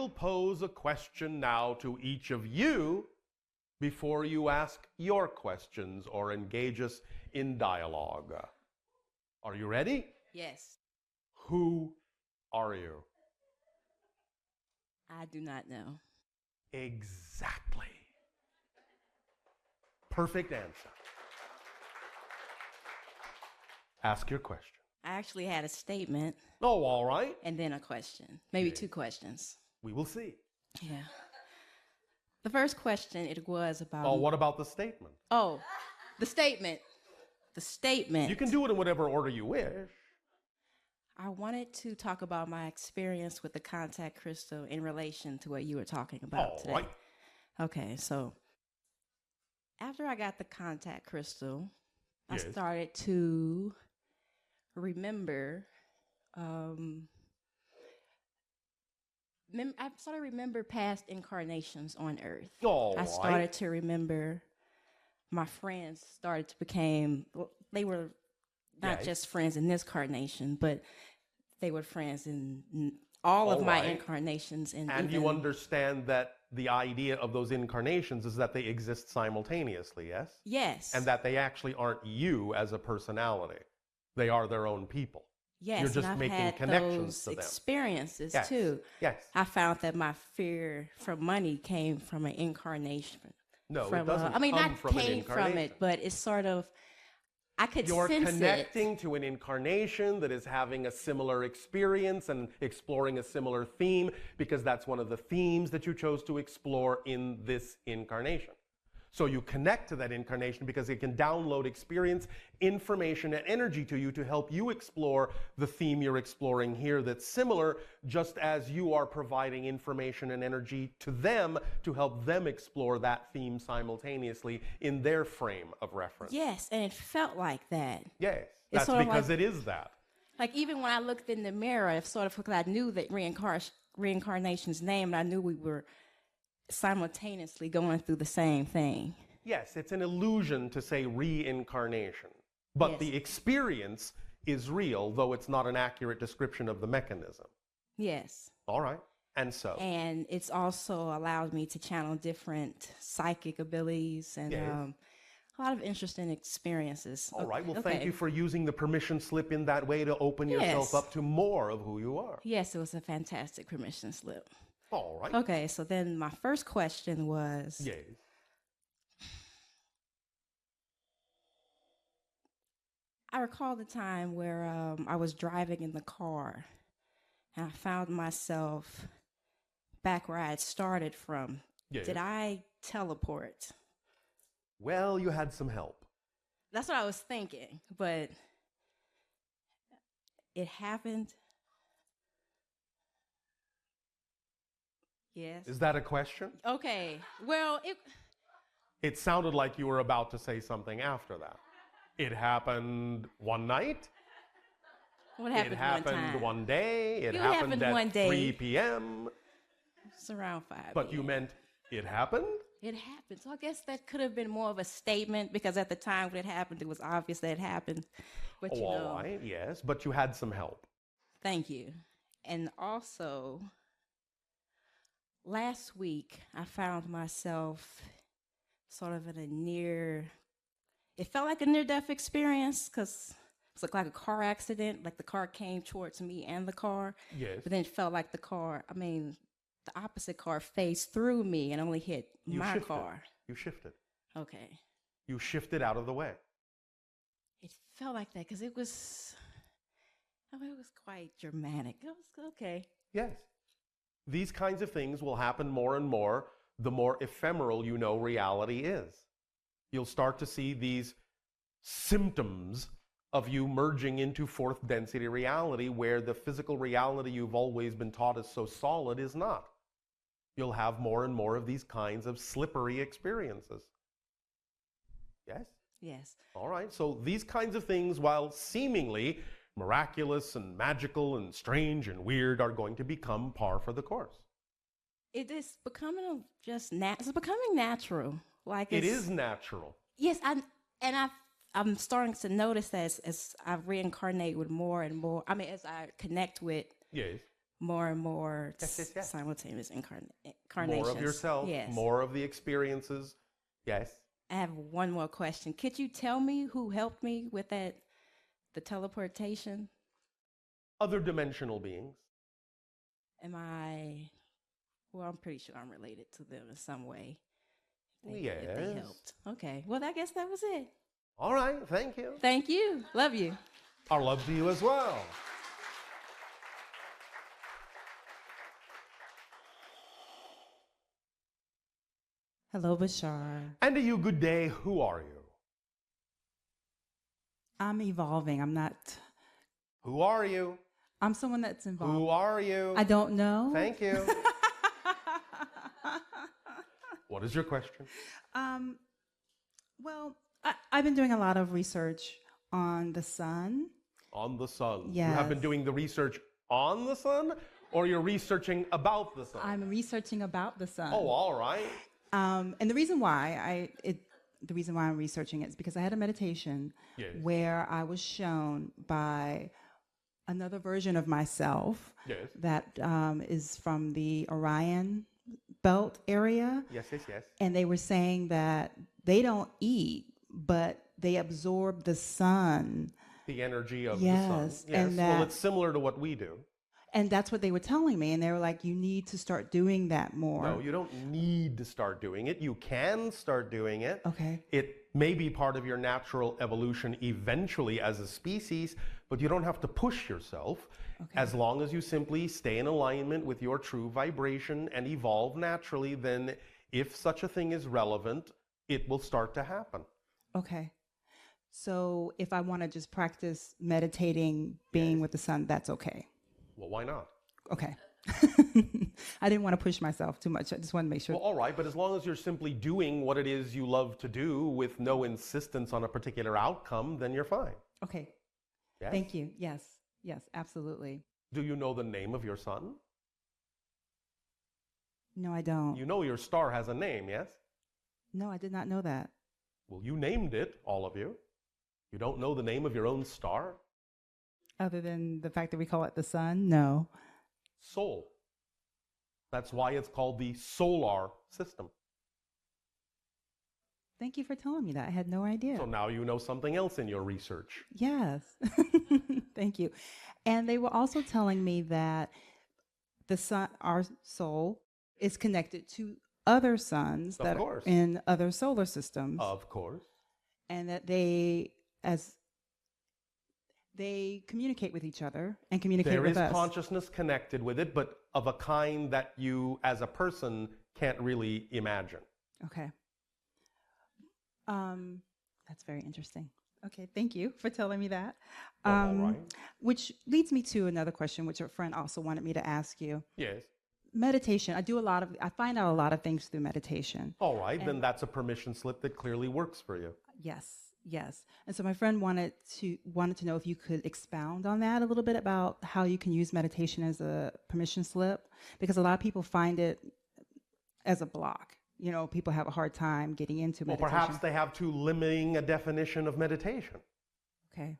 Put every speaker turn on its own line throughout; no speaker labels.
will pose a question now to each of you before you ask your questions or engage us in dialogue. Are you ready?
Yes.
Who are you?
I do not know.
Exactly. Perfect answer. Ask your question.
I actually had a statement
Oh, all right.
and then a question. Maybe
Yeah.
2 questions.
We will see.
Yeah. The first question, it was about...
Oh, what about the statement?
Oh, the statement. The statement.
You can do it in whatever order you wish.
I wanted to talk about my experience with the contact crystal in relation to what you were talking about today.
All right.
Okay, so after I got the contact crystal,
Yes.
I started to remember, I started to remember past incarnations on Earth.
All
I
right.
started to remember my friends started to become, they were not
Yes.
just friends in this incarnation, but they were friends in all of my
right.
incarnations.
And you understand that the idea of those incarnations is that they exist simultaneously, yes?
Yes.
And that they actually aren't you as a personality. They are their own people.
Yes,
You're just
and I've
making
had
connections
those
to them.
experiences
Yes.
too.
Yes.
I found that my fear from money came from an incarnation.
No,
from,
it doesn't
I mean,
come
not
from an
came from
incarnation.
it, but it's sort of, I could
You're
sense
connecting to an incarnation that is having a similar experience and exploring a similar theme because that's one of the themes that you chose to explore in this incarnation. So you connect to that incarnation because it can download experience, information, and energy to you to help you explore the theme you're exploring here that's similar, just as you are providing information and energy to them to help them explore that theme simultaneously in their frame of reference.
Yes, and it felt like that.
Yes,
It's
that's
sort of
because
like-
it is that.
Like even when I looked in the mirror, it's sort of because I knew that reincarnation's name, and I knew we were simultaneously going through the same thing.
Yes, it's an illusion to say reincarnation, but
Yes.
the experience is real, though it's not an accurate description of the mechanism.
Yes.
All right, and so?
And it's also allowed me to channel different psychic abilities and
Yes.
a lot of interesting experiences.
All right, well,
Okay.
thank you for using the permission slip in that way to open yourself
Yes.
up to more of who you are.
Yes, it was a fantastic permission slip.
All right.
Okay, so then my first question was,
Yes.
I recall the time where I was driving in the car and I found myself back where I had started from.
Yes.
Did I teleport?
Well, you had some help.
That's what I was thinking, but it happened. Yes.
Is that a question?
Okay. Well,
It sounded like you were about to say something after that. It happened one night.
what happened
It happened
one time?
one day. It
It
happened
happened
at
one day.
3 p.m.
It's around 5.
But you meant it happened?
It happened. So I guess that could have been more of a statement because at the time when it happened, it was obvious that it happened. But
Oh,
you know,
all right, yes, but you had some help.
thank you. And also, last week, I found myself sort of in a it felt like a near-death experience because it was like a car accident. Like the car came towards me and the car.
Yes.
But then it felt like the opposite car phased through me and only hit
You
my
shifted.
car.
You shifted.
Okay.
You shifted out of the way.
It felt like that because it was quite dramatic. It was okay.
Yes. These kinds of things will happen more and more the more ephemeral you know reality is. You'll start to see these symptoms of you merging into fourth density reality where the physical reality you've always been taught is so solid is not. You'll have more and more of these kinds of slippery experiences. Yes?
Yes.
All right, so these kinds of things, while seemingly miraculous and magical and strange and weird, are going to become par for the course.
It is becoming it's becoming natural. Like
It is natural.
Yes, I'm starting to notice that as I reincarnate with more and more. I mean, as I connect with
Yes.
more and more
Yes.
simultaneous incarnations.
More of yourself,
Yes.
more of the experiences. Yes.
I have one more question. Could you tell me who helped me with that, the teleportation?
Other dimensional beings.
Well, I'm pretty sure I'm related to them in some way. If
Yes.
they helped. Okay. Well, I guess that was it.
All right. Thank you.
Thank you. Love you.
Our love to you as well.
Hello, Bashar.
And to you, good day. Who are you?
I'm evolving.
Who are you?
I'm someone that's involved.
Who are you?
I don't know.
Thank you. What is your question?
Well, I've been doing a lot of research on the sun.
On the sun.
Yes.
You have been doing the research on the sun, or you're researching about the sun?
I'm researching about the sun.
Oh, all right.
And the reason why I'm researching it is because I had a meditation
Yes.
where I was shown by another version of myself
Yes.
that is from the Orion belt area.
Yes.
And they were saying that they don't eat, but they absorb the sun.
The energy of
Yes,
the sun. Yes.
and
Well,
that-
it's similar to what we do.
And that's what they were telling me. And they were like, you need to start doing that more.
No, you don't need to start doing it. You can start doing it.
Okay.
It may be part of your natural evolution eventually as a species, but you don't have to push yourself.
Okay.
As long as you simply stay in alignment with your true vibration and evolve naturally, then if such a thing is relevant, it will start to happen.
Okay. So if I want to just practice meditating, being with the sun, that's okay.
Well, why not?
Okay. I didn't want to push myself too much. I just wanted to make sure.
Well, all right, but as long as you're simply doing what it is you love to do with no insistence on a particular outcome, then you're fine.
Okay.
Yes?
Thank you. Yes. Yes, absolutely.
Do you know the name of your sun?
No, I don't.
You know your star has a name, yes?
No, I did not know that.
Well, you named it, all of you. You don't know the name of your own star?
Other than the fact that we call it the sun? No.
Sol. That's why it's called the solar system.
Thank you for telling me that. I had no idea.
So now you know something else in your research.
Yes. Thank you. And they were also telling me that the sun, our soul, is connected to other suns
Of
that
course.
are in other solar systems.
Of course.
And that they communicate with each other and communicate
There
with
is
us.
consciousness connected with it, but of a kind that you, as a person, can't really imagine.
Okay. That's very interesting. Okay, thank you for telling me that.
Well, all right.
Which leads me to another question, which a friend also wanted me to ask you.
Yes.
Meditation. I find out a lot of things through meditation.
All right, then that's a permission slip that clearly works for you.
Yes, yes. And so my friend wanted to know if you could expound on that a little bit about how you can use meditation as a permission slip, because a lot of people find it as a block. You know, people have a hard time getting into
Well,
meditation.
perhaps they have too limiting a definition of meditation.
Okay.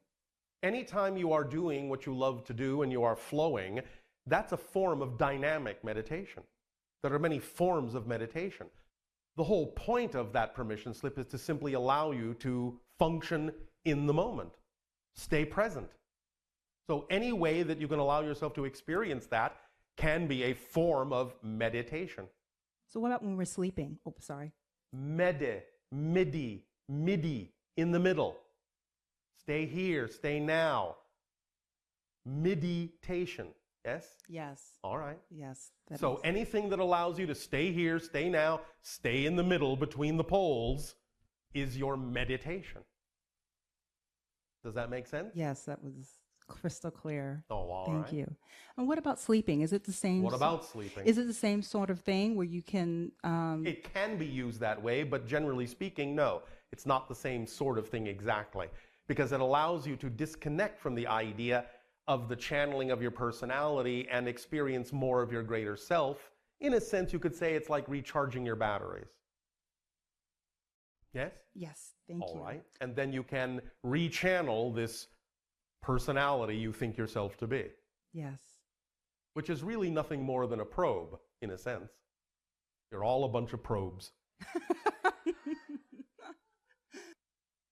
Anytime you are doing what you love to do and you are flowing, that's a form of dynamic meditation. There are many forms of meditation. The whole point of that permission slip is to simply allow you to function in the moment, stay present. So any way that you can allow yourself to experience that can be a form of meditation.
So what about when we're sleeping? Oh, sorry.
Midi, in the middle. Stay here, stay now. Meditation, yes?
Yes.
All right.
Yes.
So anything that allows you to stay here, stay now, stay in the middle between the poles is your meditation. Does that make sense?
Yes, that was crystal clear.
Oh, all
Thank
right.
you. And what about sleeping? Is it the same?
What about sleeping?
Is it the same sort of thing where you can?
It can be used that way, but generally speaking, no. It's not the same sort of thing exactly, because it allows you to disconnect from the idea of the channeling of your personality and experience more of your greater self. In a sense, you could say it's like recharging your batteries. Yes?
Yes. Thank you.
All right. And then you can rechannel this personality you think yourself to be.
Yes.
which is really nothing more than a probe, in a sense. You're all a bunch of probes.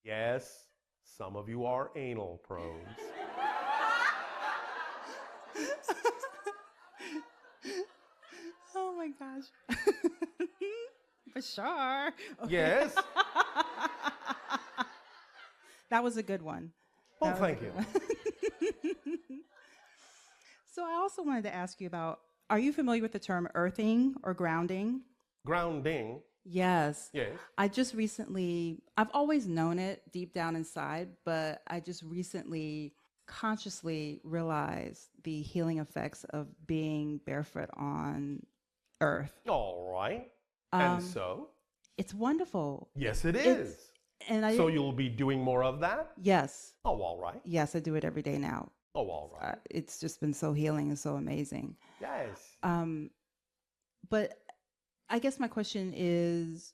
Yes, some of you are anal probes.
Oh my gosh. Bashar.
Yes.
That was a good one.
Well,
That was a
thank you.
good one. So I also wanted to ask you about, are you familiar with the term earthing or grounding?
Grounding.
Yes.
Yes.
I've always known it deep down inside, but I just recently consciously realized the healing effects of being barefoot on earth.
All right. And
Um,
so?
It's wonderful.
Yes, it
It's-
is.
And I
So you'll be doing more of that?
yes,
Oh, all right.
yes, I do it every day now.
Oh, all right.
It's just been so healing and so amazing.
Yes.
But I guess my question is,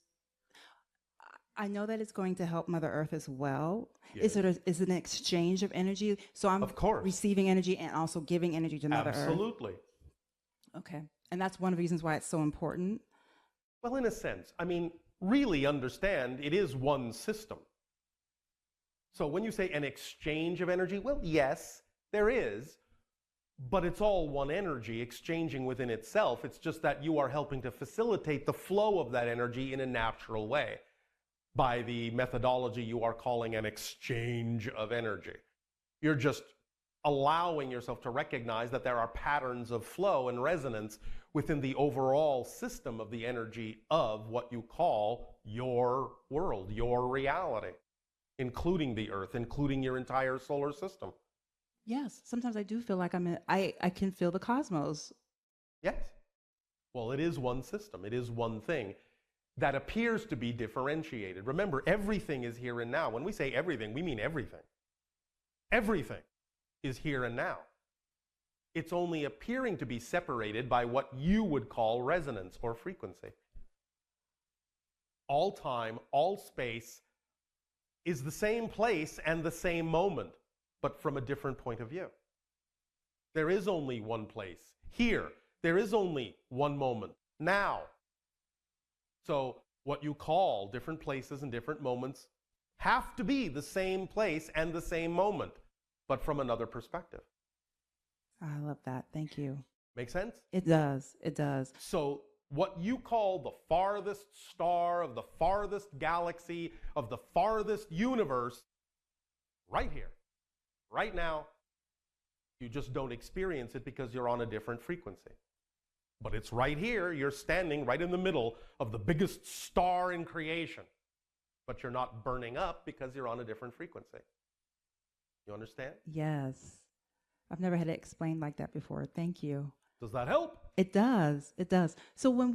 I know that it's going to help Mother Earth as well.
Yes.
Is it an exchange of energy? So I'm
Of course.
receiving energy and also giving energy to Mother Earth.
Absolutely.
Okay. And that's one of the reasons why it's so important.
Well, in a sense, I mean, really understand it is one system. So when you say an exchange of energy, well, yes, there is, but it's all one energy exchanging within itself. It's just that you are helping to facilitate the flow of that energy in a natural way by the methodology you are calling an exchange of energy. You're just allowing yourself to recognize that there are patterns of flow and resonance within the overall system of the energy of what you call your world, your reality, including the Earth, including your entire solar system.
Yes. Sometimes I do feel like I can feel the cosmos.
Yes. Well, it is one system. It is one thing that appears to be differentiated. Remember, everything is here and now. When we say everything, we mean everything. Everything is here and now. It's only appearing to be separated by what you would call resonance or frequency. All time, all space is the same place and the same moment, but from a different point of view. There is only one place. Here, there is only one moment. Now. So what you call different places and different moments have to be the same place and the same moment, but from another perspective.
I love that. Thank you.
Make sense?
It does. It does.
So what you call the farthest star of the farthest galaxy of the farthest universe, right here, right now, you just don't experience it because you're on a different frequency. But it's right here. You're standing right in the middle of the biggest star in creation. But you're not burning up because you're on a different frequency. You understand?
Yes. I've never had it explained like that before. Thank you.
Does that help?
It does. It does. So when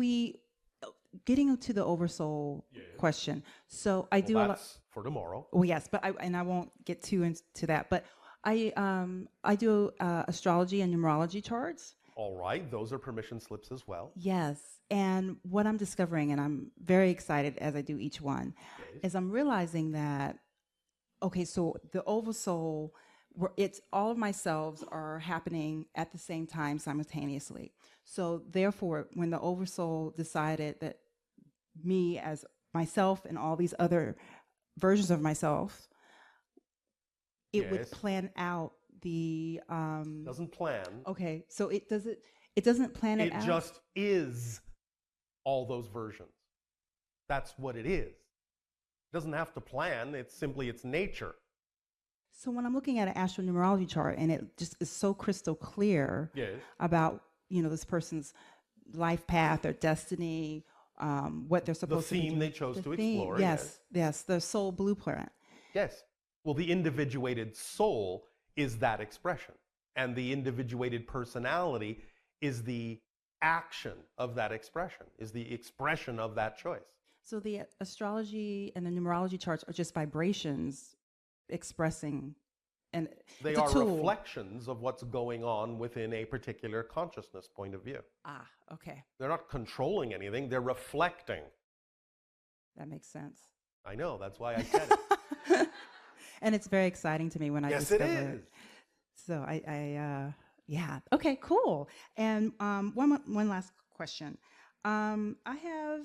getting to the oversoul question. So I do a lot.
That's for tomorrow.
Well, yes, but I won't get too into that. But I do astrology and numerology charts.
All right. Those are permission slips as well.
Yes. And what I'm discovering, and I'm very excited as I do each one, is I'm realizing that, okay, so the oversoul, it's all of my selves are happening at the same time simultaneously. So therefore, when the oversoul decided that me as myself and all these other versions of myself, it would plan out the
Doesn't plan.
okay, so it doesn't plan it out.
It just is all those versions. That's what it is. It doesn't have to plan. It's simply its nature.
So when I'm looking at an astronumerology chart and it just is so crystal clear about, this person's life path, their destiny, what they're supposed to be doing.
The theme they chose to explore.
Yes, the soul blueprint.
Yes. Well, the individuated soul is that expression. And the individuated personality is the action of that expression, is the expression of that choice.
So the astrology and the numerology charts are just vibrations expressing, and
they are reflections of what's going on within a particular consciousness point of view.
Ah, okay.
They're not controlling anything, they're reflecting.
That makes sense.
I know, that's why I said it.
And it's very exciting to me when I discover
it is.
So I Yeah. Okay, cool. And one last question. I have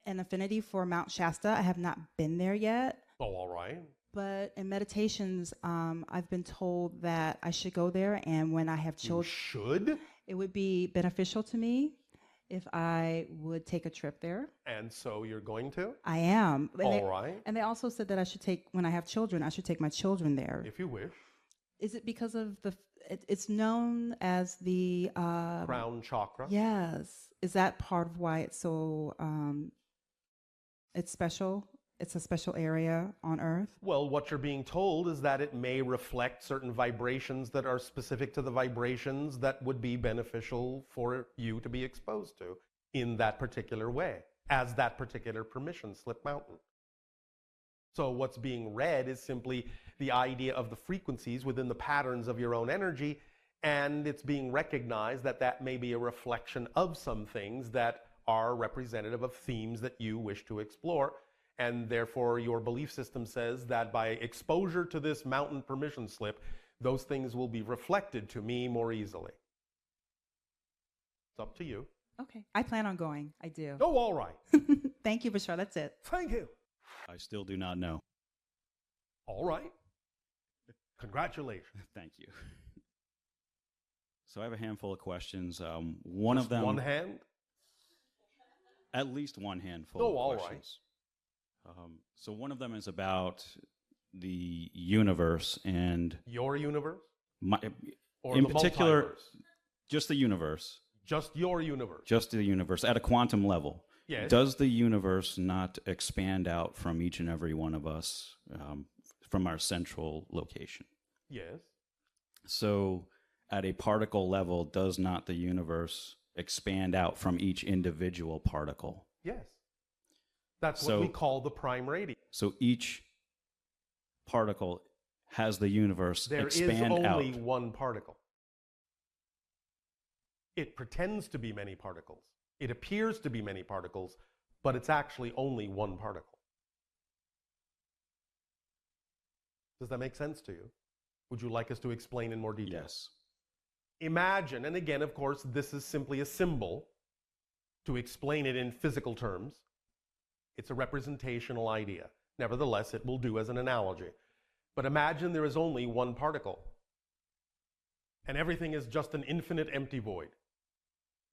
an affinity for Mount Shasta. I have not been there yet,
Oh, all right.
but in meditations, I've been told that I should go there. And when I have
You
children,
should.
it would be beneficial to me if I would take a trip there.
And so you're going to?
I am.
All right.
And they also said that I should take, when I have children, I should take my children there.
If you wish.
Is it because of it's known as the
Crown chakra.
yes. Is that part of why it's so it's special? It's a special area on Earth?
Well, what you're being told is that it may reflect certain vibrations that are specific to the vibrations that would be beneficial for you to be exposed to in that particular way, as that particular permission slip mountain. So what's being read is simply the idea of the frequencies within the patterns of your own energy, and it's being recognized that that may be a reflection of some things that are representative of themes that you wish to explore. And therefore, your belief system says that by exposure to this mountain permission slip, those things will be reflected to me more easily. It's up to you.
Okay. I plan on going. I do.
Oh, all right.
Thank you, Bashar. That's it.
Thank you.
I still do not know.
All right. Congratulations.
Thank you. So I have a handful of questions. One
Just
of them,
one hand?
at least one handful
Oh,
of
all right.
questions. So one of them is about the universe and
Your universe?
my,
Or
in
the
particular,
multiverse?
just the universe.
Just your universe?
Just the universe at a quantum level.
Yes.
Does the universe not expand out from each and every one of us from our central location?
Yes.
So at a particle level, does not the universe expand out from each individual particle?
Yes. That's
So-
what we call the prime radius.
So each particle has the universe
There is
expand
only
out.
one particle. It pretends to be many particles. It appears to be many particles, but it's actually only one particle. Does that make sense to you? Would you like us to explain in more detail?
Yes.
Imagine, and again, of course, this is simply a symbol to explain it in physical terms. It's a representational idea. Nevertheless, it will do as an analogy. But imagine there is only one particle, and everything is just an infinite empty void.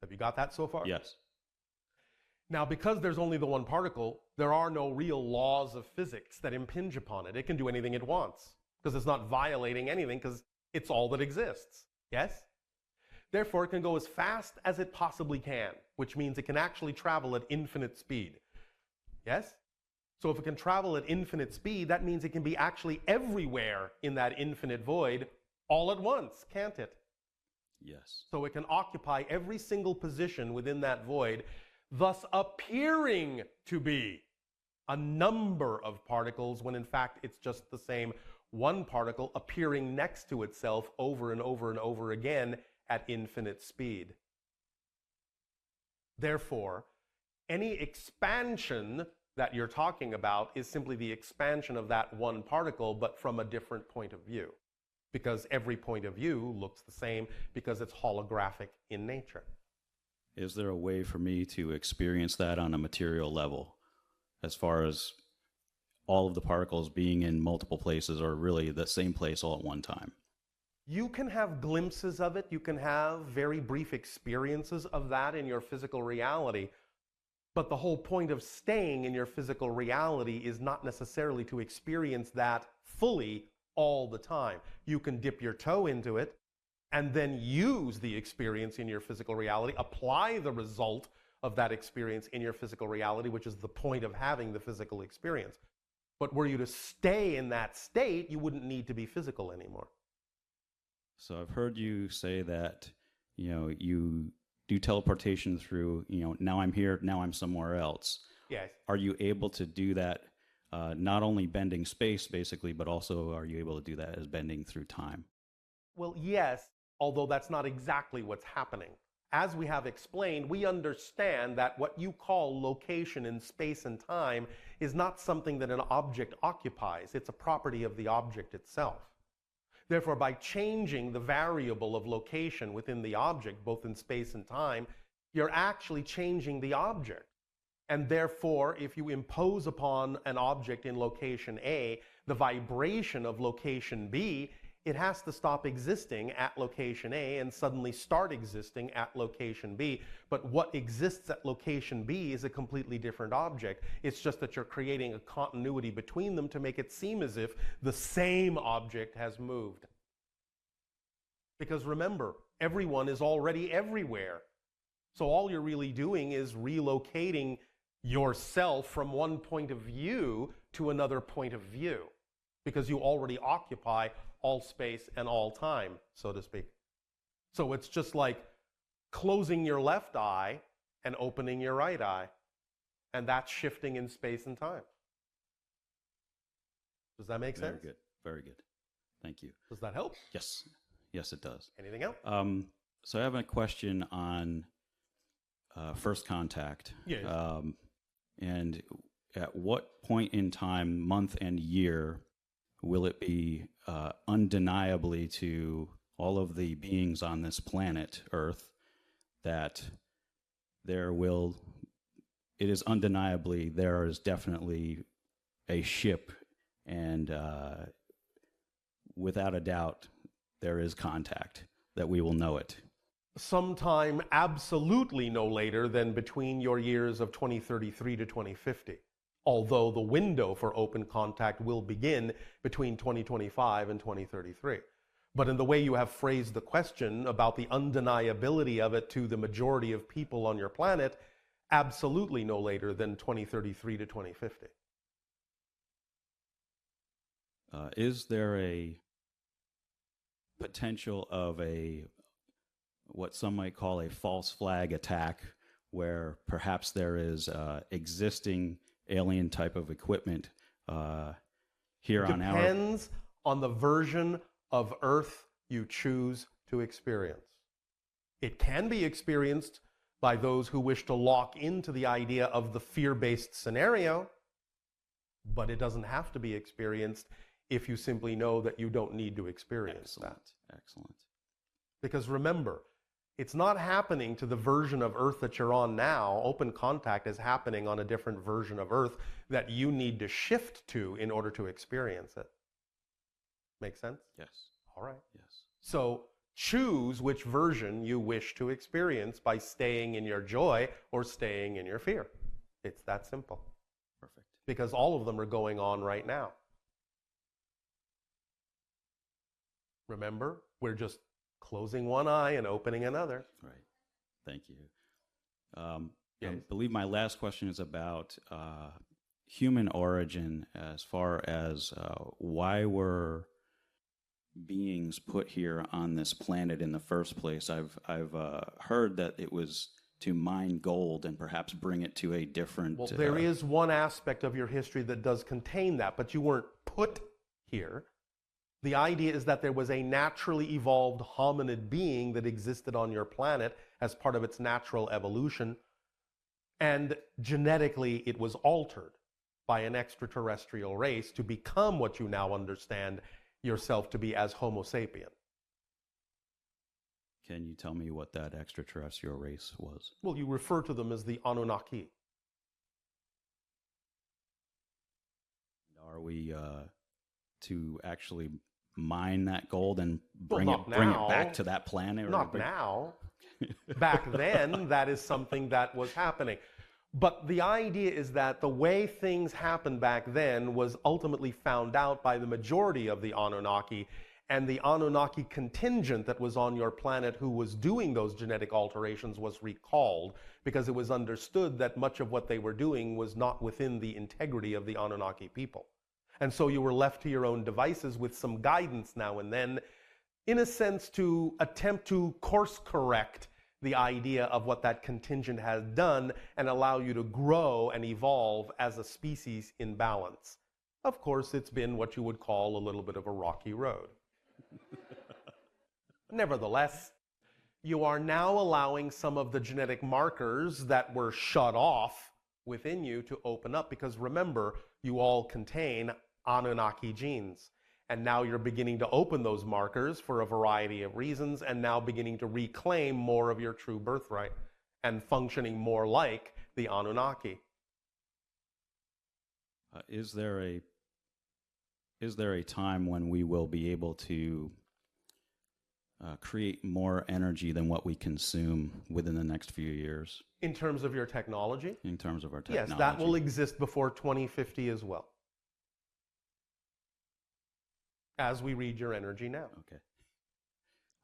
Have you got that so far?
Yes.
Now, because there's only the one particle, there are no real laws of physics that impinge upon it. It can do anything it wants, because it's not violating anything, because it's all that exists. Yes? Therefore, it can go as fast as it possibly can, which means it can actually travel at infinite speed. Yes? So if it can travel at infinite speed, that means it can be actually everywhere in that infinite void all at once, can't it?
Yes.
So it can occupy every single position within that void, thus appearing to be a number of particles when in fact it's just the same one particle appearing next to itself over and over and over again at infinite speed. Therefore, any expansion that you're talking about is simply the expansion of that one particle, but from a different point of view. Because every point of view looks the same because it's holographic in nature.
Is there a way for me to experience that on a material level, as far as all of the particles being in multiple places or really the same place all at one time?
You can have glimpses of it. You can have very brief experiences of that in your physical reality. But the whole point of staying in your physical reality is not necessarily to experience that fully all the time. You can dip your toe into it and then use the experience in your physical reality, apply the result of that experience in your physical reality, which is the point of having the physical experience. But were you to stay in that state, you wouldn't need to be physical anymore.
So I've heard you say that, you do teleportation through, now I'm here, now I'm somewhere else.
Yes.
Are you able to do that, not only bending space, basically, but also are you able to do that as bending through time?
Well, yes, although that's not exactly what's happening. As we have explained, we understand that what you call location in space and time is not something that an object occupies. It's a property of the object itself. Therefore, by changing the variable of location within the object, both in space and time, you're actually changing the object. And therefore, if you impose upon an object in location A the vibration of location B, it has to stop existing at location A and suddenly start existing at location B. But what exists at location B is a completely different object. It's just that you're creating a continuity between them to make it seem as if the same object has moved. Because remember, everyone is already everywhere. So all you're really doing is relocating yourself from one point of view to another point of view, because you already occupy all space and all time, so to speak. So it's just like closing your left eye and opening your right eye, and that's shifting in space and time. Does that make sense?
Very good. Very good. Thank you.
Does that help?
Yes. Yes, it does.
Anything else?
So I have a question on first contact.
Yes.
And at what point in time, month and year, will it be undeniably to all of the beings on this planet, Earth, that there is definitely a ship, and without a doubt, there is contact, that we will know it?
Sometime absolutely no later than between your years of 2033 to 2050. Although the window for open contact will begin between 2025 and 2033. But in the way you have phrased the question about the undeniability of it to the majority of people on your planet, absolutely no later than 2033 to 2050.
Is there a potential of what some might call a false flag attack, where perhaps there is existing alien type of equipment here on our...
Depends on the version of Earth you choose to experience. It can be experienced by those who wish to lock into the idea of the fear-based scenario, but it doesn't have to be experienced if you simply know that you don't need to experience that.
Excellent.
Because remember, it's not happening to the version of Earth that you're on now. Open contact is happening on a different version of Earth that you need to shift to in order to experience it. Make sense?
Yes.
All right.
Yes.
So choose which version you wish to experience by staying in your joy or staying in your fear. It's that simple.
Perfect.
Because all of them are going on right now. Remember, we're just closing one eye and opening another.
Right. Thank you.
Yes.
I believe my last question is about human origin, as far as why were beings put here on this planet in the first place. I've heard that it was to mine gold and perhaps bring it to a different...
Well, there is one aspect of your history that does contain that, but you weren't put here. The idea is that there was a naturally evolved hominid being that existed on your planet as part of its natural evolution, and genetically it was altered by an extraterrestrial race to become what you now understand yourself to be as Homo sapien.
Can you tell me what that extraterrestrial race was?
Well, you refer to them as the Anunnaki.
Are we to actually mine that gold and bring
Well,
it back to that planet?
Not now. Back then, that is something that was happening. But the idea is that the way things happened back then was ultimately found out by the majority of the Anunnaki, and the Anunnaki contingent that was on your planet who was doing those genetic alterations was recalled, because it was understood that much of what they were doing was not within the integrity of the Anunnaki people. And so you were left to your own devices with some guidance now and then, in a sense, to attempt to course correct the idea of what that contingent has done and allow you to grow and evolve as a species in balance. Of course, it's been what you would call a little bit of a rocky road. Nevertheless, you are now allowing some of the genetic markers that were shut off within you to open up, because remember, you all contain Anunnaki genes. And now you're beginning to open those markers for a variety of reasons, and now beginning to reclaim more of your true birthright and functioning more like the Anunnaki.
Is there a time when we will be able to create more energy than what we consume within the next few years?
In terms of your technology?
In terms of our technology?
Yes, that will exist before 2050 as well. As we read your energy now.
Okay.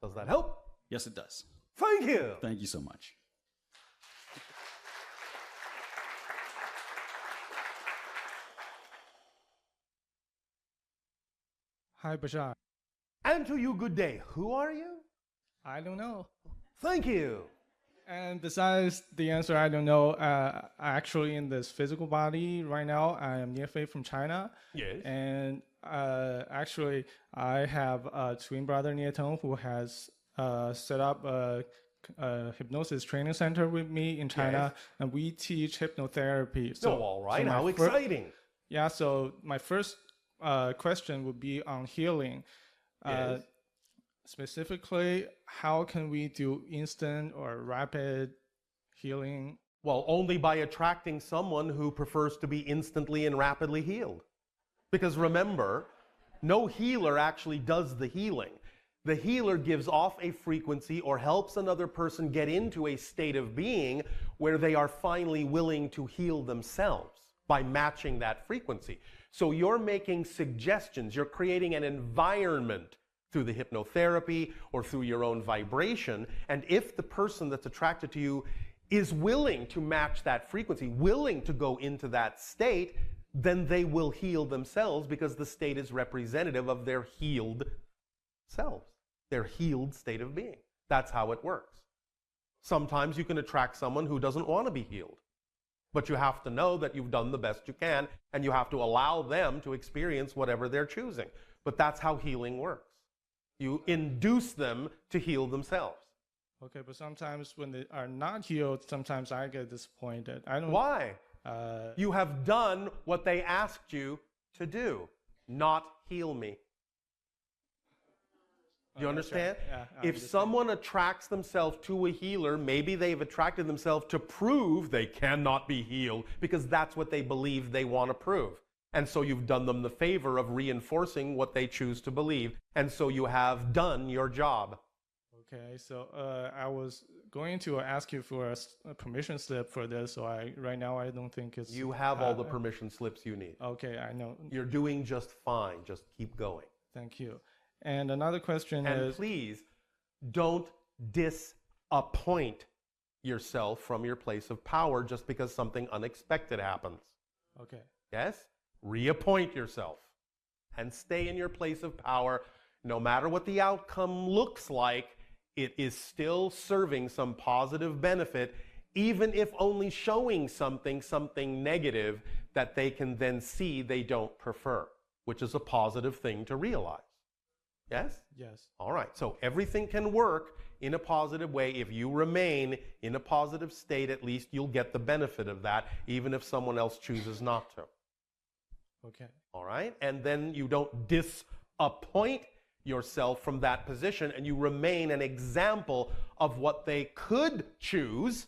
Does that help?
Yes, it does.
Thank you.
Thank you so much.
Hi, Bashar.
And to you, good day. Who are you?
I don't know.
Thank you.
And besides the answer, I don't know. Actually, in this physical body right now, I am Niefei from China.
Yes.
And actually, I have a twin brother, Nietong, who has set up a hypnosis training center with me in China.
Yes.
And we teach hypnotherapy.
So, all right. How exciting.
Yeah, so my first question would be on healing.
Yes.
Specifically, how can we do instant or rapid healing?
Well, only by attracting someone who prefers to be instantly and rapidly healed. Because remember, no healer actually does the healing. The healer gives off a frequency or helps another person get into a state of being where they are finally willing to heal themselves by matching that frequency. So you're making suggestions, you're creating an environment through the hypnotherapy or through your own vibration. And if the person that's attracted to you is willing to match that frequency, willing to go into that state, then they will heal themselves because the state is representative of their healed selves, their healed state of being. That's how it works. Sometimes you can attract someone who doesn't want to be healed, but you have to know that you've done the best you can, and you have to allow them to experience whatever they're choosing. But that's how healing works. You induce them to heal themselves.
Okay, but sometimes when they are not healed, sometimes I get disappointed. I don't.
Why? You have done what they asked you to do, not heal me. Do you understand?
Yeah, I
If
understand.
someone attracts themselves to a healer, maybe they've attracted themselves to prove they cannot be healed because that's what they believe they want to prove. And so you've done them the favor of reinforcing what they choose to believe. And so you have done your job.
Okay, so I was going to ask you for a permission slip for this, so right now I don't think it's...
You have all the permission slips you need.
Okay, I know.
You're doing just fine. Just keep going.
Thank you. And another question
And
is...
please, don't disappoint yourself from your place of power just because something unexpected happens.
Okay.
Yes? Reappoint yourself and stay in your place of power. No matter what the outcome looks like, it is still serving some positive benefit, even if only showing something negative that they can then see they don't prefer, which is a positive thing to realize. Yes?
Yes.
All right. So everything can work in a positive way. If you remain in a positive state, at least you'll get the benefit of that, even if someone else chooses not to.
Okay.
All right? And then you don't disappoint yourself from that position, and you remain an example of what they could choose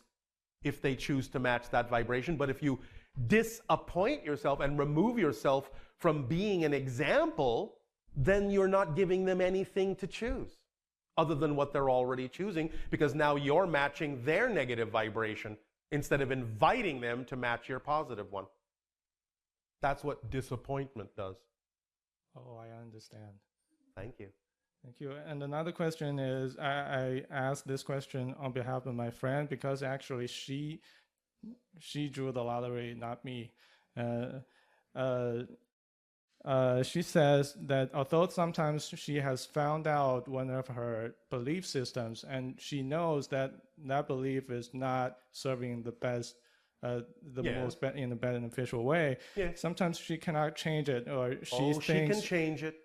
if they choose to match that vibration. But if you disappoint yourself and remove yourself from being an example, then you're not giving them anything to choose other than what they're already choosing, because now you're matching their negative vibration instead of inviting them to match your positive one. That's what disappointment does.
Oh, I understand.
Thank you.
Thank you. And another question is, I asked this question on behalf of my friend because actually she drew the lottery, not me. She says that although sometimes she has found out one of her belief systems and she knows that that belief is not serving the best, most in a beneficial way, sometimes she cannot change it, or she
she can change it.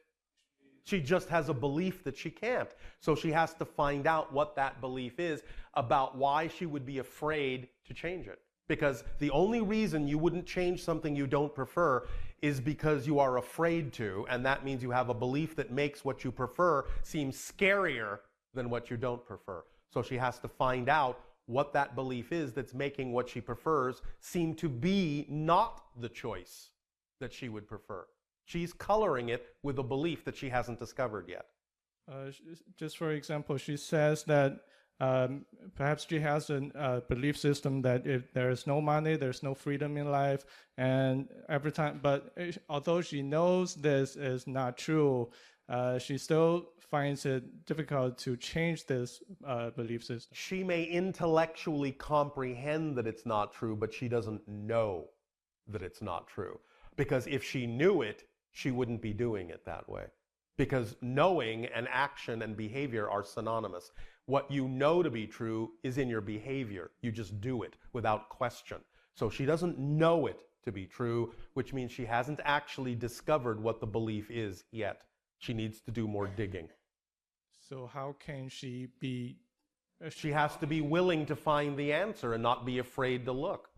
She just has a belief that she can't. So she has to find out what that belief is about why she would be afraid to change it. Because the only reason you wouldn't change something you don't prefer is because you are afraid to, and that means you have a belief that makes what you prefer seem scarier than what you don't prefer. So she has to find out what that belief is that's making what she prefers seem to be not the choice that she would prefer. She's coloring it with a belief that she hasn't discovered yet.
Just for example, she says that perhaps she has a belief system that if there is no money, there's no freedom in life, and every time. But although she knows this is not true, she still finds it difficult to change this belief system.
She may intellectually comprehend that it's not true, but she doesn't know that it's not true. Because if she knew it, she wouldn't be doing it that way. Because knowing and action and behavior are synonymous. What you know to be true is in your behavior. You just do it without question. So she doesn't know it to be true, which means she hasn't actually discovered what the belief is yet. She needs to do more digging.
So how can she be...
She has to be willing to find the answer and not be afraid to look.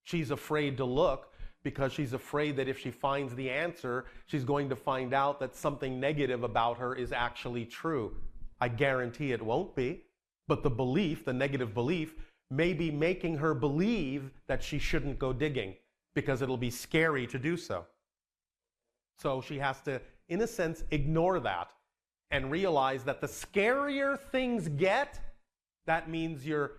She's afraid to look because she's afraid that if she finds the answer, she's going to find out that something negative about her is actually true. I guarantee it won't be, but the belief, the negative belief, may be making her believe that she shouldn't go digging because it'll be scary to do so. So she has to, in a sense, ignore that and realize that the scarier things get, that means you're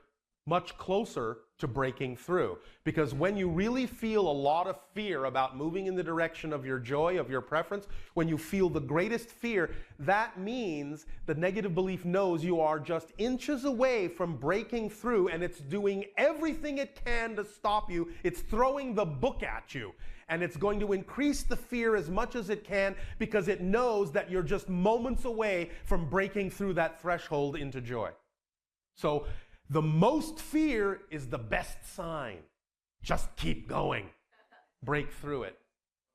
much closer to breaking through. Because when you really feel a lot of fear about moving in the direction of your joy, of your preference, when you feel the greatest fear, that means the negative belief knows you are just inches away from breaking through, and it's doing everything it can to stop you. It's throwing the book at you. And it's going to increase the fear as much as it can because it knows that you're just moments away from breaking through that threshold into joy. So the most fear is the best sign. Just keep going. Break through it.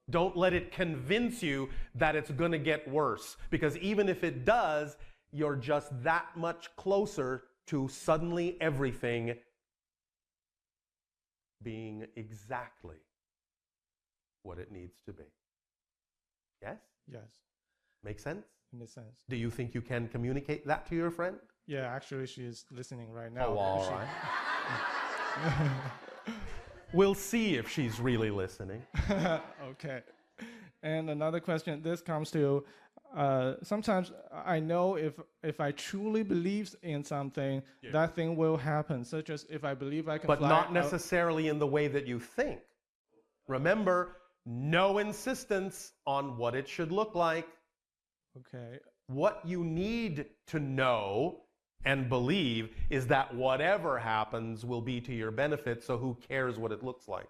Don't let it convince you that it's going to get worse. Because even if it does, you're just that much closer to suddenly everything being exactly what it needs to be. Yes?
Yes,
Make sense?
in a sense.
Do you think you can communicate that to your friend?
Yeah, actually, she is listening right now.
Oh, all right. We'll see if she's really listening.
Okay. And another question, this comes to, sometimes I know if I truly believe in something, that thing will happen, such as if I believe I can
But
fly
not
out-
necessarily in the way that you think. Remember, no insistence on what it should look like.
Okay.
What you need to know and believe is that whatever happens will be to your benefit, so who cares what it looks like?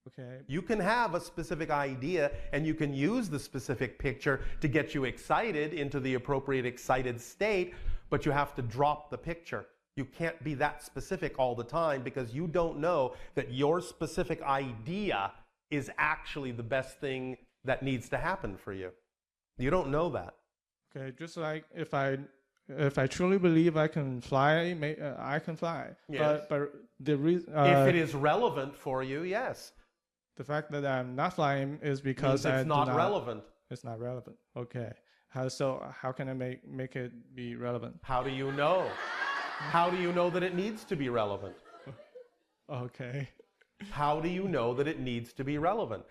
Okay.
You can have a specific idea and you can use the specific picture to get you excited into the appropriate excited state, but you have to drop the picture. You can't be that specific all the time because you don't know that your specific idea is actually the best thing that needs to happen for you. You don't know that.
Okay, just like if I truly believe I can fly, I can fly.
Yes.
But the reason
If it is relevant for you, yes.
the fact that I'm not flying is because
Means it's
I
not
do not
relevant.
It's not relevant. Okay. How can I make it be relevant?
How do you know? How do you know that it needs to be relevant?
Okay.
How do you know that it needs to be relevant?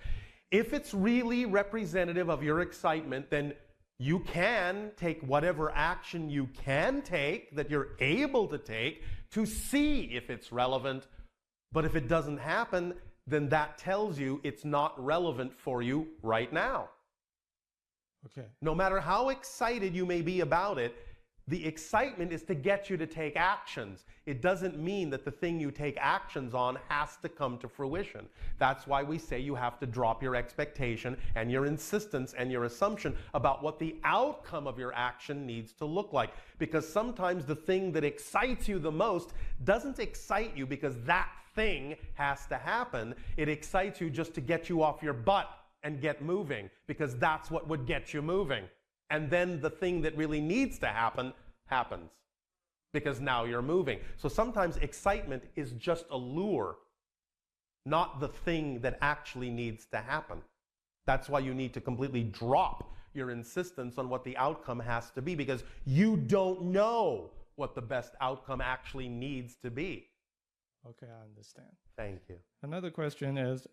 If it's really representative of your excitement, then you can take whatever action you can take that you're able to take to see if it's relevant. But if it doesn't happen, then that tells you it's not relevant for you right now.
Okay.
No matter how excited you may be about it, the excitement is to get you to take actions. It doesn't mean that the thing you take actions on has to come to fruition. That's why we say you have to drop your expectation and your insistence and your assumption about what the outcome of your action needs to look like. Because sometimes the thing that excites you the most doesn't excite you because that thing has to happen. It excites you just to get you off your butt and get moving, because that's what would get you moving. And then the thing that really needs to happen happens, because now you're moving. So sometimes excitement is just a lure not the thing that actually needs to happen. That's why you need to completely drop your insistence on what the outcome has to be, because you don't know what the best outcome actually needs to be.
Okay, I understand.
Thank you.
Another question is,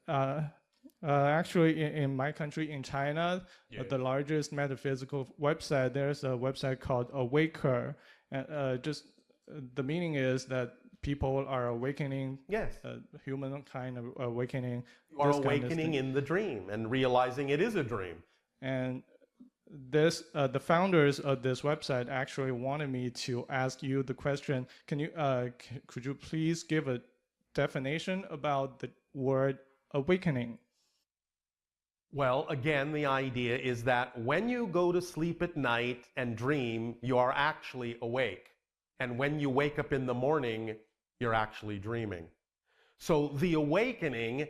actually, in my country, in China, the largest metaphysical website, there's a website called Awaken. The meaning is that people are awakening.
Yes.
Humankind awakening.
You are awakening in the dream and realizing it is a dream.
And this, the founders of this website actually wanted me to ask you the question. Can you, could you please give a definition about the word awakening?
Well, again, the idea is that when you go to sleep at night and dream, you are actually awake. And when you wake up in the morning, you're actually dreaming. So the awakening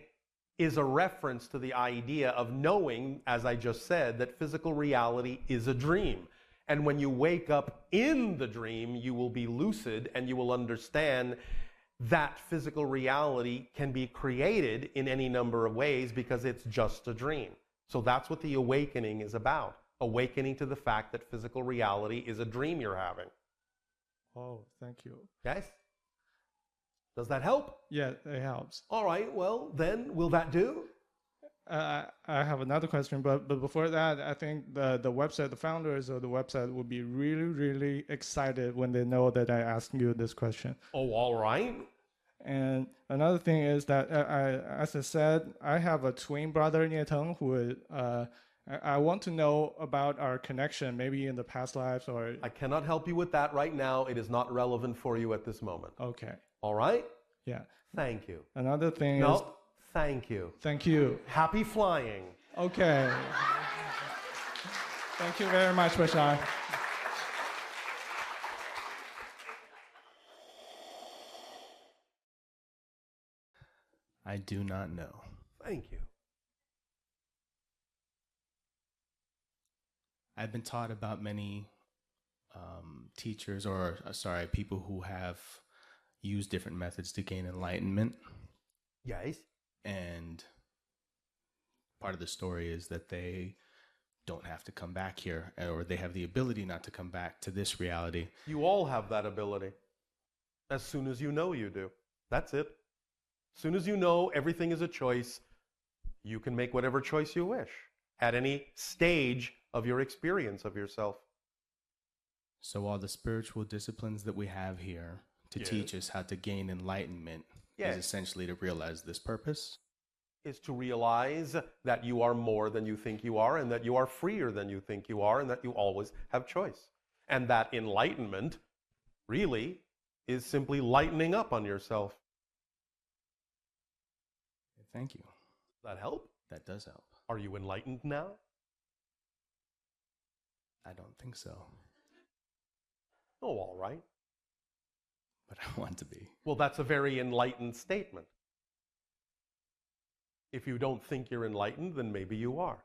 is a reference to the idea of knowing, as I just said, that physical reality is a dream. And when you wake up in the dream, you will be lucid and you will understand that physical reality can be created in any number of ways because it's just a dream. So that's what the awakening is about. Awakening to the fact that physical reality is a dream you're having.
Oh, thank you.
Yes? Does that help?
Yeah, it helps.
All right, well, then, will that do?
I have another question, but before that, I think the website, the founders of the website will be really, really excited when they know that I asked you this question.
Oh, all right.
And another thing is that, as I said, I have a twin brother, Nieteng, who I want to know about our connection, maybe in the past lives or...
I cannot help you with that right now. It is not relevant for you at this moment.
Okay.
All right?
Yeah.
Thank you.
Another thing is...
No, thank you.
Thank you.
Happy flying.
Okay. Thank you very much, Bashar.
I do not know.
Thank you.
I've been taught about many teachers, or people who have used different methods to gain enlightenment.
Yes.
And part of the story is that they don't have to come back here, or they have the ability not to come back to this reality.
You all have that ability. As soon as you know you do. That's it. As soon as you know everything is a choice, you can make whatever choice you wish at any stage of your experience of yourself.
So all the spiritual disciplines that we have here to teach us how to gain enlightenment is essentially to realize this purpose?
Is to realize that you are more than you think you are, and that you are freer than you think you are, and that you always have choice. And that enlightenment really is simply lightening up on yourself.
Thank you.
Does that help?
That does help.
Are you enlightened now?
I don't think so.
Oh, all right.
But I want to be.
Well, that's a very enlightened statement. If you don't think you're enlightened, then maybe you are.